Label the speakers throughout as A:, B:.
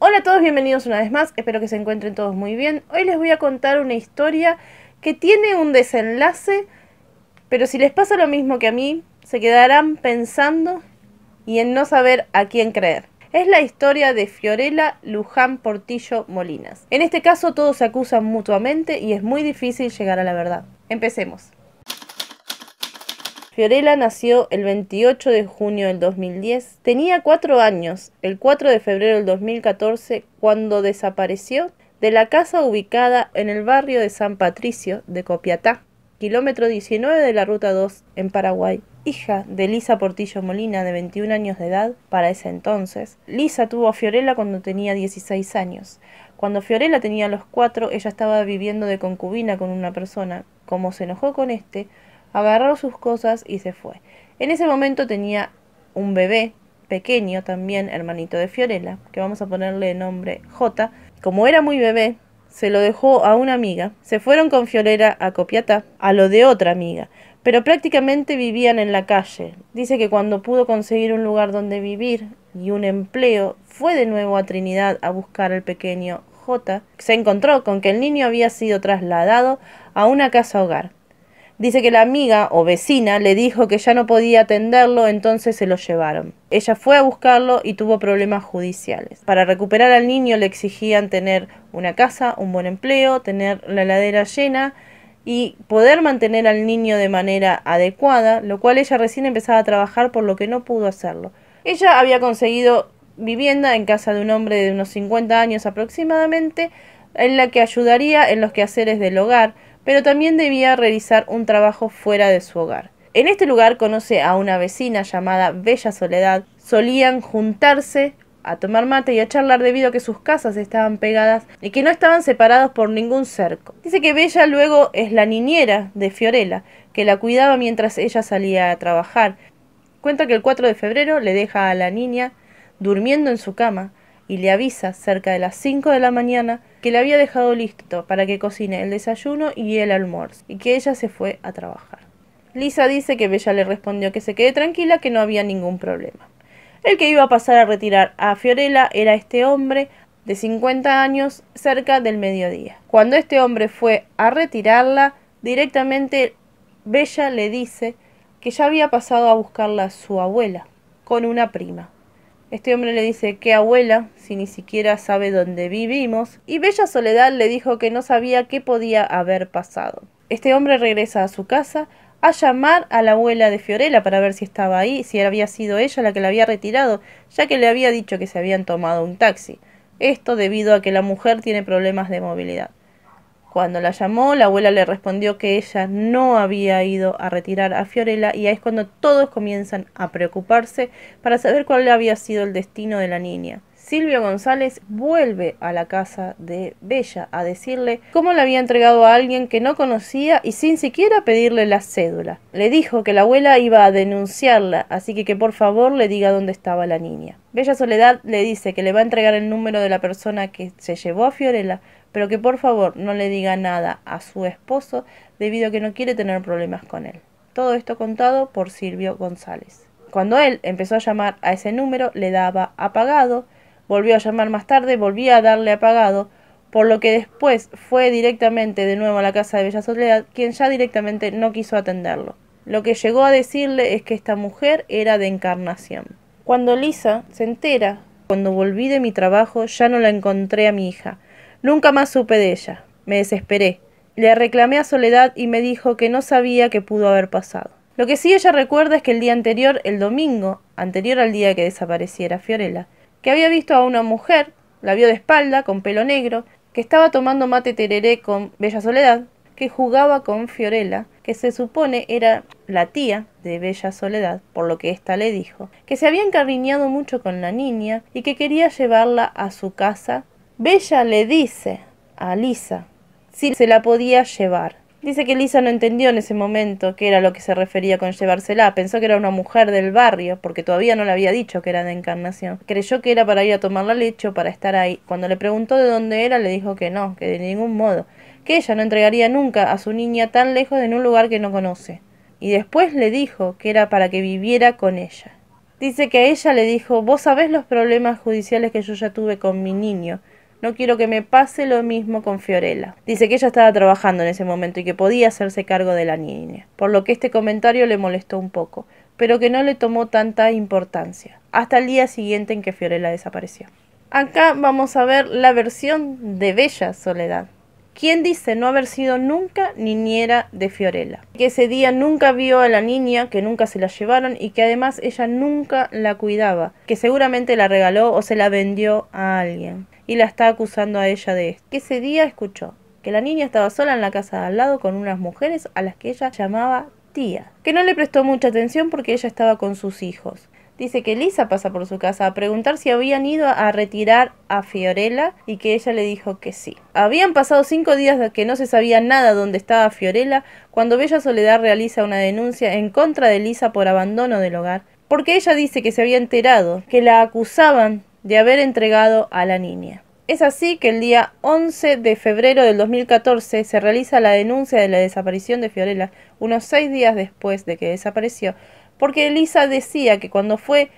A: Hola a todos, bienvenidos una vez más, espero que se encuentren todos muy bien. Hoy les voy a contar una historia que tiene un desenlace, pero si les pasa lo mismo que a mí, se quedarán pensando y en no saber a quién creer. Es la historia de Fiorella Luján Portillo Molinas. En este caso todos se acusan mutuamente y es muy difícil llegar a la verdad. Empecemos. Fiorella nació el 28 de junio del 2010. Tenía 4 años, el 4 de febrero del 2014, cuando desapareció de la casa ubicada en el barrio de San Patricio de Copiatá, kilómetro 19 de la Ruta 2 en Paraguay. Hija de Lisa Portillo Molina, de 21 años de edad para ese entonces. Lisa tuvo a Fiorella cuando tenía 16 años. Cuando Fiorella tenía los 4, ella estaba viviendo de concubina con una persona. Como se enojó con agarró sus cosas y se fue. En ese momento tenía un bebé pequeño también, hermanito de Fiorella, que vamos a ponerle de nombre J. Como era muy bebé, se lo dejó a una amiga. Se fueron con Fiorella a Copiatá, a lo de otra amiga, pero prácticamente vivían en la calle. Dice que cuando pudo conseguir un lugar donde vivir y un empleo, fue de nuevo a Trinidad a buscar al pequeño J. Se encontró con que el niño había sido trasladado a una casa hogar. Dice que la amiga o vecina le dijo que ya no podía atenderlo, entonces se lo llevaron. Ella fue a buscarlo y tuvo problemas judiciales. Para recuperar al niño le exigían tener una casa, un buen empleo, tener la heladera llena y poder mantener al niño de manera adecuada, lo cual ella recién empezaba a trabajar, por lo que no pudo hacerlo. Ella había conseguido vivienda en casa de un hombre de unos 50 años aproximadamente, en la que ayudaría en los quehaceres del hogar, pero también debía realizar un trabajo fuera de su hogar. En este lugar conoce a una vecina llamada Bella Soledad. Solían juntarse a tomar mate y a charlar debido a que sus casas estaban pegadas y que no estaban separados por ningún cerco. Dice que Bella luego es la niñera de Fiorella, que la cuidaba mientras ella salía a trabajar. Cuenta que el 4 de febrero le deja a la niña durmiendo en su cama y le avisa cerca de las 5 de la mañana que le había dejado listo para que cocine el desayuno y el almuerzo, y que ella se fue a trabajar. Lisa dice que Bella le respondió que se quede tranquila, que no había ningún problema. El que iba a pasar a retirar a Fiorella era este hombre de 50 años cerca del mediodía. Cuando este hombre fue a retirarla, directamente Bella le dice que ya había pasado a buscarla a su abuela con una prima. Este hombre le dice: ¿qué abuela? Si ni siquiera sabe dónde vivimos. Y Bella Soledad le dijo que no sabía qué podía haber pasado. Este hombre regresa a su casa a llamar a la abuela de Fiorella para ver si estaba ahí, si había sido ella la que la había retirado, ya que le había dicho que se habían tomado un taxi. Esto debido a que la mujer tiene problemas de movilidad. Cuando la llamó, la abuela le respondió que ella no había ido a retirar a Fiorella, y ahí es cuando todos comienzan a preocuparse para saber cuál había sido el destino de la niña. Silvio González vuelve a la casa de Bella a decirle cómo la había entregado a alguien que no conocía y sin siquiera pedirle la cédula. Le dijo que la abuela iba a denunciarla, así que por favor le diga dónde estaba la niña. Bella Soledad le dice que le va a entregar el número de la persona que se llevó a Fiorella, pero que por favor no le diga nada a su esposo debido a que no quiere tener problemas con él. Todo esto contado por Silvio González. Cuando él empezó a llamar a ese número, le daba apagado, volvió a llamar más tarde, volvía a darle apagado, por lo que después fue directamente de nuevo a la casa de Bella Soledad, quien ya directamente no quiso atenderlo. Lo que llegó a decirle es que esta mujer era de Encarnación. Cuando Lisa se entera: cuando volví de mi trabajo ya no la encontré a mi hija. Nunca más supe de ella. Me desesperé. Le reclamé a Soledad y me dijo que no sabía qué pudo haber pasado. Lo que sí ella recuerda es que el día anterior, el domingo, anterior al día que desapareciera Fiorella, que había visto a una mujer, la vio de espalda, con pelo negro, que estaba tomando mate tereré con Bella Soledad, que jugaba con Fiorella, que se supone era la tía de Bella Soledad, por lo que ésta le dijo, que se había encariñado mucho con la niña y que quería llevarla a su casa. Bella le dice a Lisa si se la podía llevar. Dice que Lisa no entendió en ese momento qué era lo que se refería con llevársela. Pensó que era una mujer del barrio, porque todavía no le había dicho que era de Encarnación. Creyó que era para ir a tomar la leche o para estar ahí. Cuando le preguntó de dónde era, le dijo que no, que de ningún modo, que ella no entregaría nunca a su niña tan lejos en un lugar que no conoce. Y después le dijo que era para que viviera con ella. Dice que ella le dijo: vos sabés los problemas judiciales que yo ya tuve con mi niño. No quiero que me pase lo mismo con Fiorella. Dice que ella estaba trabajando en ese momento y que podía hacerse cargo de la niña, por lo que este comentario le molestó un poco, pero que no le tomó tanta importancia, hasta el día siguiente en que Fiorella desapareció. Acá vamos a ver la versión de Bella Soledad, quien dice no haber sido nunca niñera de Fiorella, que ese día nunca vio a la niña, que nunca se la llevaron y que además ella nunca la cuidaba, que seguramente la regaló o se la vendió a alguien, y la está acusando a ella de esto. Que ese día escuchó que la niña estaba sola en la casa de al lado con unas mujeres a las que ella llamaba tía, que no le prestó mucha atención porque ella estaba con sus hijos. Dice que Lisa pasa por su casa a preguntar si habían ido a retirar a Fiorella y que ella le dijo que sí. Habían pasado 5 días de que no se sabía nada dónde estaba Fiorella cuando Bella Soledad realiza una denuncia en contra de Lisa por abandono del hogar, porque ella dice que se había enterado que la acusaban de haber entregado a la niña. Es así que el día 11 de febrero del 2014 se realiza la denuncia de la desaparición de Fiorella, unos 6 días después de que desapareció, porque Lisa decía que cuando fue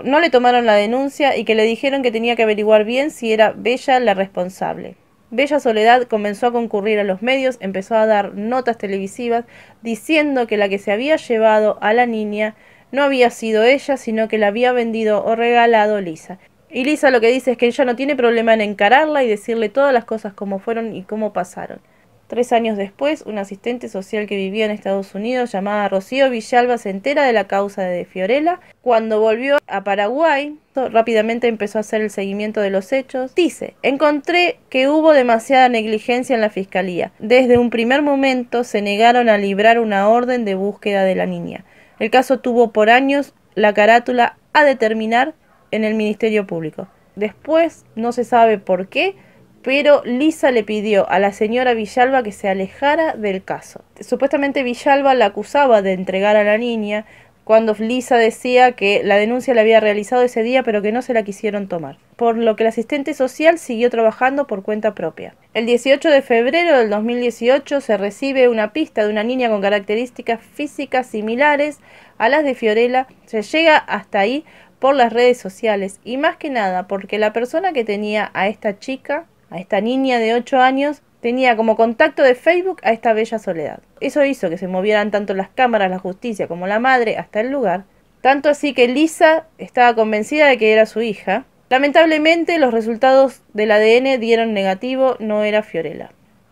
A: no le tomaron la denuncia y que le dijeron que tenía que averiguar bien si era Bella la responsable. Bella Soledad comenzó a concurrir a los medios, empezó a dar notas televisivas diciendo que la que se había llevado a la niña no había sido ella, sino que la había vendido o regalado Lisa. Y Lisa lo que dice es que ella no tiene problema en encararla y decirle todas las cosas como fueron y cómo pasaron. 3 años después, una asistente social que vivía en Estados Unidos llamada Rocío Villalba se entera de la causa de Fiorella. Cuando volvió a Paraguay, rápidamente empezó a hacer el seguimiento de los hechos. Dice: encontré que hubo demasiada negligencia en la fiscalía. Desde un primer momento se negaron a librar una orden de búsqueda de la niña. El caso tuvo por años la carátula a determinar en el Ministerio Público. Después, no se sabe por qué, pero Lisa le pidió a la señora Villalba que se alejara del caso. Supuestamente Villalba la acusaba de entregar a la niña, cuando Lisa decía que la denuncia la había realizado ese día pero que no se la quisieron tomar, por lo que el asistente social siguió trabajando por cuenta propia. El 18 de febrero del 2018 se recibe una pista de una niña con características físicas similares a las de Fiorella. Se llega hasta ahí por las redes sociales y más que nada porque la persona que tenía a esta chica, a esta niña de 8 años, tenía como contacto de Facebook a esta Bella Soledad. Eso hizo que se movieran tanto las cámaras, la justicia como la madre hasta el lugar. Tanto así que Lisa estaba convencida de que era su hija. Lamentablemente los resultados del ADN dieron negativo, no era Fiorella.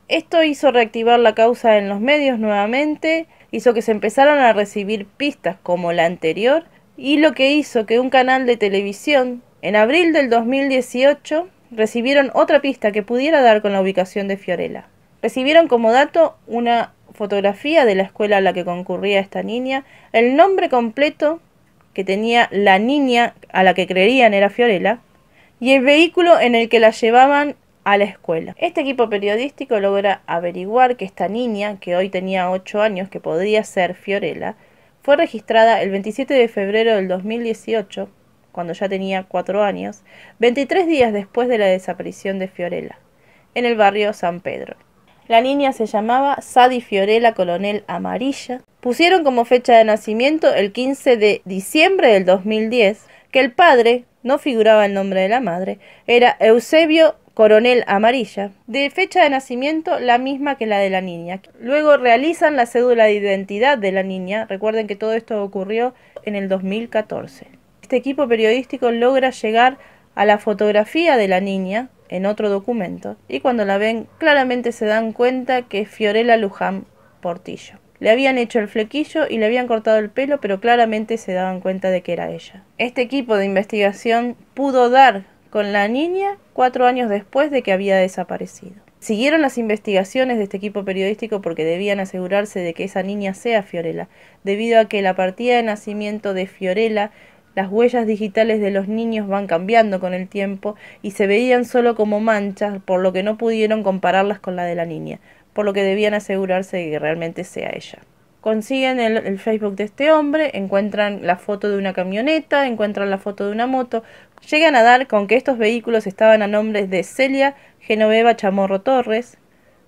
A: Esto hizo reactivar la causa en los medios nuevamente, hizo que se empezaran a recibir pistas como la anterior y lo que hizo que un canal de televisión en abril del 2018 recibieron otra pista que pudiera dar con la ubicación de Fiorella. Recibieron como dato una fotografía de la escuela a la que concurría esta niña, el nombre completo que tenía la niña a la que creerían era Fiorella y el vehículo en el que la llevaban a la escuela. Este equipo periodístico logra averiguar que esta niña, que hoy tenía 8 años, que podría ser Fiorella, fue registrada el 27 de febrero del 2018, cuando ya tenía 4 años, 23 días después de la desaparición de Fiorella, en el barrio San Pedro. La niña se llamaba Sadi Fiorella Coronel Amarilla. Pusieron como fecha de nacimiento el 15 de diciembre del 2010, que el padre, no figuraba el nombre de la madre, era Eusebio Coronel Amarilla, de fecha de nacimiento la misma que la de la niña. Luego realizan la cédula de identidad de la niña. Recuerden que todo esto ocurrió en el 2014. Este equipo periodístico logra llegar a la fotografía de la niña en otro documento y cuando la ven claramente se dan cuenta que es Fiorella Luján Portillo. Le habían hecho el flequillo y le habían cortado el pelo, pero claramente se daban cuenta de que era ella. Este equipo de investigación pudo dar con la niña 4 años después de que había desaparecido. Siguieron las investigaciones de este equipo periodístico porque debían asegurarse de que esa niña sea Fiorella, debido a que la partida de nacimiento de Fiorella, las huellas digitales de los niños van cambiando con el tiempo y se veían solo como manchas, por lo que no pudieron compararlas con la de la niña, por lo que debían asegurarse de que realmente sea ella. Consiguen el Facebook de este hombre, encuentran la foto de una camioneta, encuentran la foto de una moto, llegan a dar con que estos vehículos estaban a nombres de Celia Genoveva Chamorro Torres,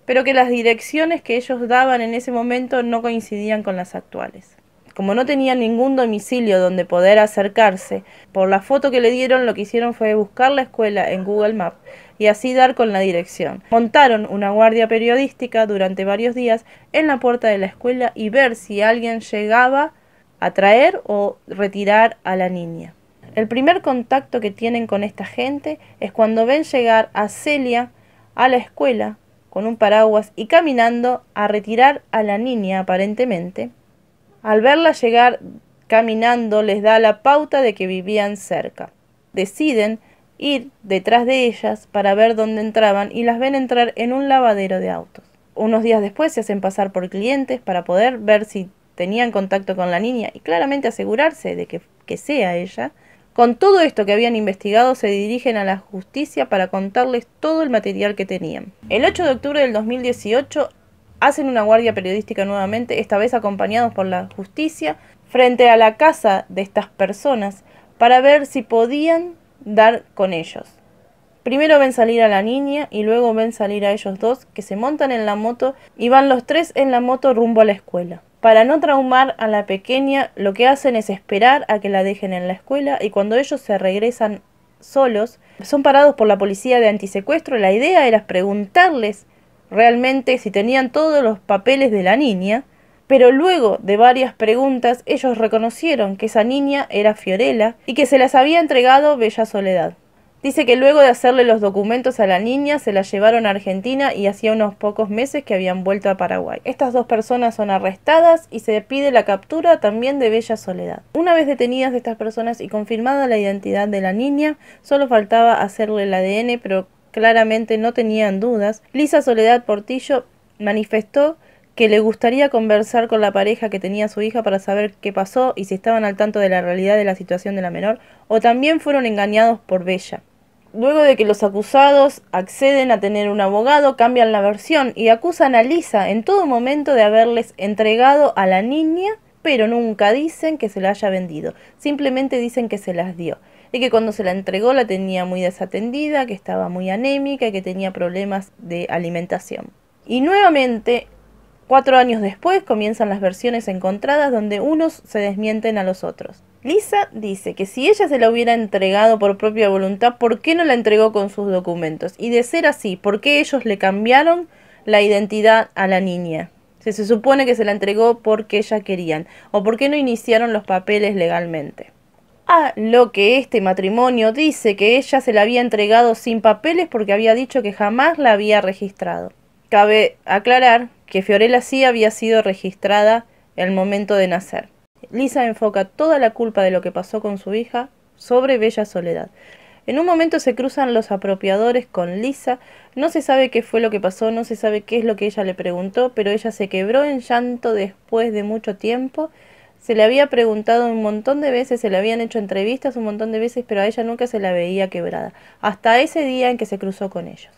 A: pero que las direcciones que ellos daban en ese momento no coincidían con las actuales. Como no tenía ningún domicilio donde poder acercarse, por la foto que le dieron lo que hicieron fue buscar la escuela en Google Maps y así dar con la dirección. Montaron una guardia periodística durante varios días en la puerta de la escuela y ver si alguien llegaba a traer o retirar a la niña. El primer contacto que tienen con esta gente es cuando ven llegar a Celia a la escuela con un paraguas y caminando a retirar a la niña aparentemente. Al verla llegar caminando les da la pauta de que vivían cerca. Deciden ir detrás de ellas para ver dónde entraban y las ven entrar en un lavadero de autos. Unos días después se hacen pasar por clientes para poder ver si tenían contacto con la niña y claramente asegurarse de que sea ella. Con todo esto que habían investigado se dirigen a la justicia para contarles todo el material que tenían. El 8 de octubre del 2018 hacen una guardia periodística nuevamente, esta vez acompañados por la justicia, frente a la casa de estas personas para ver si podían dar con ellos. Primero ven salir a la niña y luego ven salir a ellos dos que se montan en la moto y van los tres en la moto rumbo a la escuela. Para no traumar a la pequeña, lo que hacen es esperar a que la dejen en la escuela y cuando ellos se regresan solos, son parados por la policía de antisecuestro. La idea era preguntarles realmente si tenían todos los papeles de la niña, pero luego de varias preguntas ellos reconocieron que esa niña era Fiorella y que se las había entregado Bella Soledad. Dice que luego de hacerle los documentos a la niña se la llevaron a Argentina y hacía unos pocos meses que habían vuelto a Paraguay. Estas dos personas son arrestadas y se pide la captura también de Bella Soledad. Una vez detenidas estas personas y confirmada la identidad de la niña, solo faltaba hacerle el ADN, pero claramente no tenían dudas. Lisa Soledad Portillo manifestó que le gustaría conversar con la pareja que tenía su hija para saber qué pasó y si estaban al tanto de la realidad de la situación de la menor o también fueron engañados por Bella. Luego de que los acusados acceden a tener un abogado, cambian la versión y acusan a Lisa en todo momento de haberles entregado a la niña, pero nunca dicen que se la haya vendido, simplemente dicen que se las dio. Y que cuando se la entregó la tenía muy desatendida, que estaba muy anémica y que tenía problemas de alimentación. Y nuevamente, 4 años después, comienzan las versiones encontradas donde unos se desmienten a los otros. Lisa dice que si ella se la hubiera entregado por propia voluntad, ¿por qué no la entregó con sus documentos? Y de ser así, ¿por qué ellos le cambiaron la identidad a la niña? Si se supone que se la entregó porque ella querían, ¿o por qué no iniciaron los papeles legalmente? A lo que este matrimonio dice que ella se la había entregado sin papeles porque había dicho que jamás la había registrado. Cabe aclarar que Fiorella sí había sido registrada al momento de nacer. Lisa enfoca toda la culpa de lo que pasó con su hija sobre Bella Soledad. En un momento se cruzan los apropiadores con Lisa, no se sabe qué fue lo que pasó, no se sabe qué es lo que ella le preguntó, pero ella se quebró en llanto después de mucho tiempo. Se le había preguntado un montón de veces, se le habían hecho entrevistas un montón de veces, pero a ella nunca se la veía quebrada, hasta ese día en que se cruzó con ellos.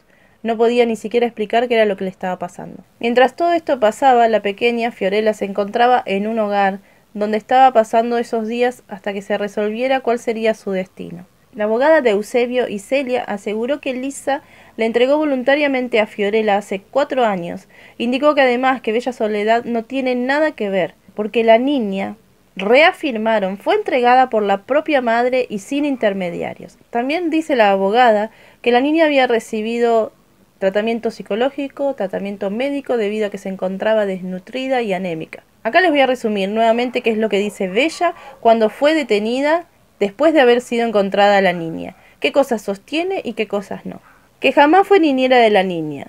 A: No podía ni siquiera explicar qué era lo que le estaba pasando. Mientras todo esto pasaba, la pequeña Fiorella se encontraba en un hogar donde estaba pasando esos días hasta que se resolviera cuál sería su destino. La abogada de Eusebio y Celia aseguró que Lisa le entregó voluntariamente a Fiorella hace 4 años. Indicó que además que Bella Soledad no tiene nada que ver, porque la niña, reafirmaron, fue entregada por la propia madre y sin intermediarios. También dice la abogada que la niña había recibido tratamiento psicológico, tratamiento médico debido a que se encontraba desnutrida y anémica. Acá les voy a resumir nuevamente qué es lo que dice Bella cuando fue detenida después de haber sido encontrada la niña. Qué cosas sostiene y qué cosas no. Que jamás fue niñera de la niña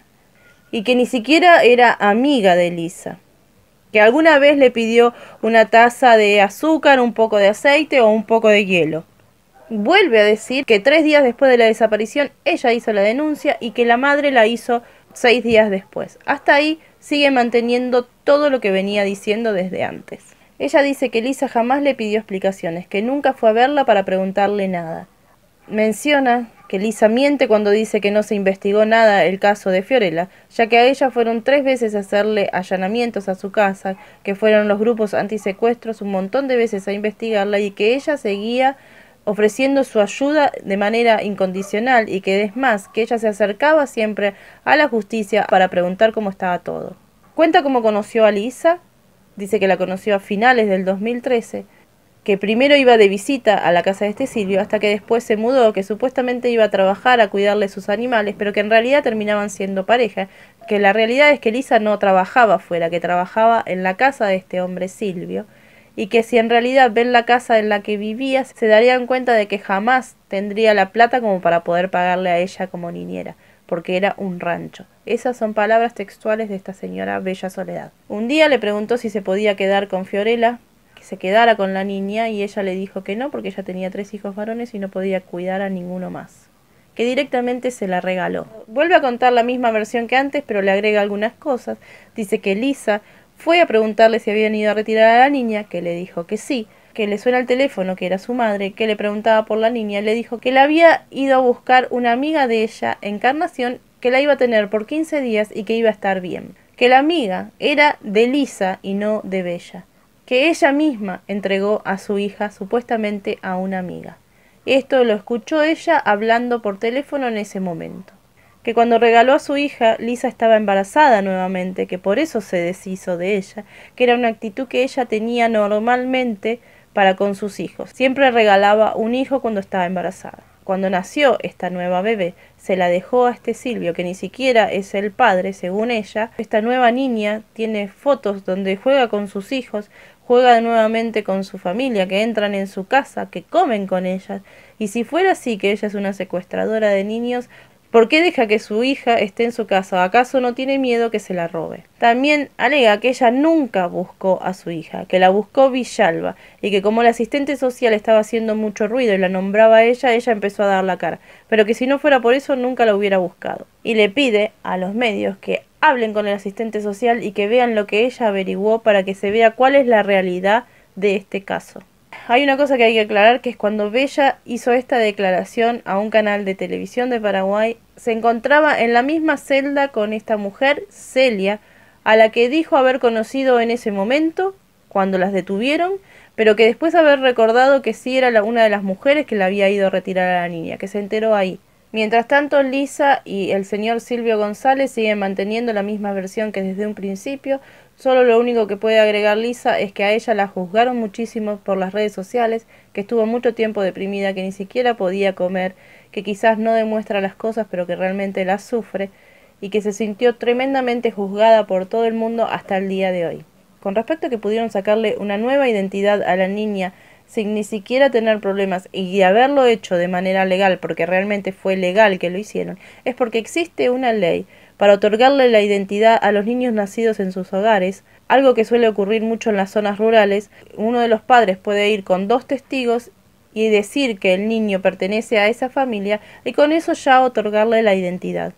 A: y que ni siquiera era amiga de Lisa. Que alguna vez le pidió una taza de azúcar, un poco de aceite o un poco de hielo. Vuelve a decir que 3 días después de la desaparición ella hizo la denuncia y que la madre la hizo 6 días después. Hasta ahí sigue manteniendo todo lo que venía diciendo desde antes. Ella dice que Lisa jamás le pidió explicaciones, que nunca fue a verla para preguntarle nada. Menciona que Lisa miente cuando dice que no se investigó nada el caso de Fiorella, ya que a ella fueron 3 veces a hacerle allanamientos a su casa, que fueron los grupos antisecuestros un montón de veces a investigarla y que ella seguía ofreciendo su ayuda de manera incondicional y que es más, que ella se acercaba siempre a la justicia para preguntar cómo estaba todo. Cuenta cómo conoció a Lisa, dice que la conoció a finales del 2013, que primero iba de visita a la casa de este Silvio, hasta que después se mudó, que supuestamente iba a trabajar, a cuidarle sus animales, pero que en realidad terminaban siendo pareja, que la realidad es que Lisa no trabajaba afuera, que trabajaba en la casa de este hombre Silvio, y que si en realidad ven la casa en la que vivía, se darían cuenta de que jamás tendría la plata como para poder pagarle a ella como niñera, porque era un rancho. Esas son palabras textuales de esta señora Bella Soledad. Un día le preguntó si se podía quedar con Fiorella, que se quedara con la niña, y ella le dijo que no, porque ella tenía 3 hijos varones y no podía cuidar a ninguno más, que directamente se la regaló. Vuelve a contar la misma versión que antes, pero le agrega algunas cosas. Dice que Lisa fue a preguntarle si habían ido a retirar a la niña, que le dijo que sí, que le suena el teléfono, que era su madre, que le preguntaba por la niña, le dijo que la había ido a buscar una amiga de ella, Encarnación, que la iba a tener por 15 días y que iba a estar bien, que la amiga era de Lisa y no de Bella, que ella misma entregó a su hija supuestamente a una amiga. Esto lo escuchó ella hablando por teléfono en ese momento. Que cuando regaló a su hija, Lisa estaba embarazada nuevamente, que por eso se deshizo de ella, que era una actitud que ella tenía normalmente para con sus hijos. Siempre regalaba un hijo cuando estaba embarazada. Cuando nació esta nueva bebé, se la dejó a este Silvio, que ni siquiera es el padre, según ella. Esta nueva niña tiene fotos donde juega con sus hijos, juega nuevamente con su familia, que entran en su casa, que comen con ellas. Y si fuera así, que ella es una secuestradora de niños, ¿por qué deja que su hija esté en su casa? ¿Acaso no tiene miedo que se la robe? También alega que ella nunca buscó a su hija, que la buscó Villalba, y que como la asistente social estaba haciendo mucho ruido y la nombraba a ella empezó a dar la cara, pero que si no fuera por eso nunca la hubiera buscado. Y le pide a los medios que hablen con el asistente social y que vean lo que ella averiguó para que se vea cuál es la realidad de este caso. Hay una cosa que hay que aclarar, que es cuando Bella hizo esta declaración a un canal de televisión de Paraguay, se encontraba en la misma celda con esta mujer, Celia, a la que dijo haber conocido en ese momento, cuando las detuvieron, pero que después haber recordado que sí era una de las mujeres que la había ido a retirar a la niña, que se enteró ahí. Mientras tanto, Lisa y el señor Silvio González siguen manteniendo la misma versión que desde un principio. Solo lo único que puede agregar Lisa es que a ella la juzgaron muchísimo por las redes sociales, que estuvo mucho tiempo deprimida, que ni siquiera podía comer, que quizás no demuestra las cosas pero que realmente las sufre, y que se sintió tremendamente juzgada por todo el mundo hasta el día de hoy. Con respecto a que pudieron sacarle una nueva identidad a la niña sin ni siquiera tener problemas y haberlo hecho de manera legal, porque realmente fue legal que lo hicieron, es porque existe una ley para otorgarle la identidad a los niños nacidos en sus hogares, algo que suele ocurrir mucho en las zonas rurales. Uno de los padres puede ir con 2 testigos y decir que el niño pertenece a esa familia y con eso ya otorgarle la identidad.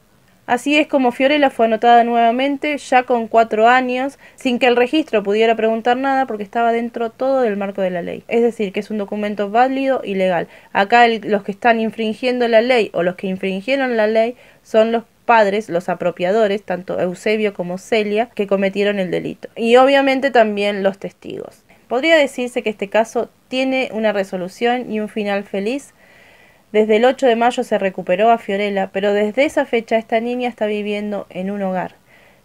A: Así es como Fiorella fue anotada nuevamente, ya con 4 años, sin que el registro pudiera preguntar nada porque estaba dentro todo del marco de la ley. Es decir, que es un documento válido y legal. Acá los que están infringiendo la ley o los que infringieron la ley son los padres, los apropiadores, tanto Eusebio como Celia, que cometieron el delito. Y obviamente también los testigos. Podría decirse que este caso tiene una resolución y un final feliz. Desde el 8 de mayo se recuperó a Fiorella, pero desde esa fecha esta niña está viviendo en un hogar.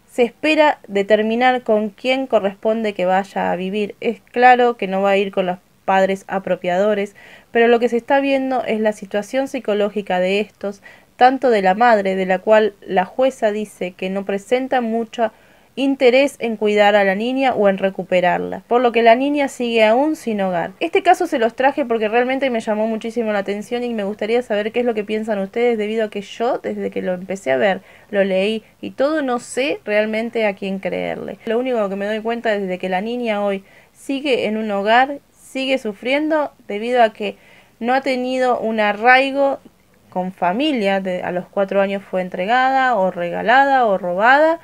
A: Se espera determinar con quién corresponde que vaya a vivir. Es claro que no va a ir con los padres apropiadores, pero lo que se está viendo es la situación psicológica de estos, tanto de la madre, de la cual la jueza dice que no presenta mucho interés en cuidar a la niña o en recuperarla, por lo que la niña sigue aún sin hogar. Este caso se los traje porque realmente me llamó muchísimo la atención y me gustaría saber qué es lo que piensan ustedes, debido a que yo, desde que lo empecé a ver, lo leí y todo, no sé realmente a quién creerle. Lo único que me doy cuenta es de que la niña hoy sigue en un hogar, sigue sufriendo debido a que no ha tenido un arraigo con familia. A los 4 años fue entregada o regalada o robada.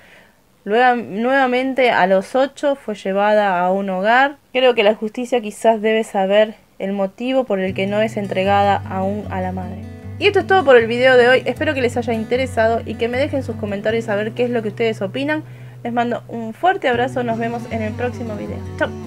A: Luego, nuevamente a los 8 fue llevada a un hogar. Creo que la justicia quizás debe saber el motivo por el que no es entregada aún a la madre. Y esto es todo por el video de hoy. Espero que les haya interesado y que me dejen sus comentarios a ver qué es lo que ustedes opinan. Les mando un fuerte abrazo. Nos vemos en el próximo video. Chau.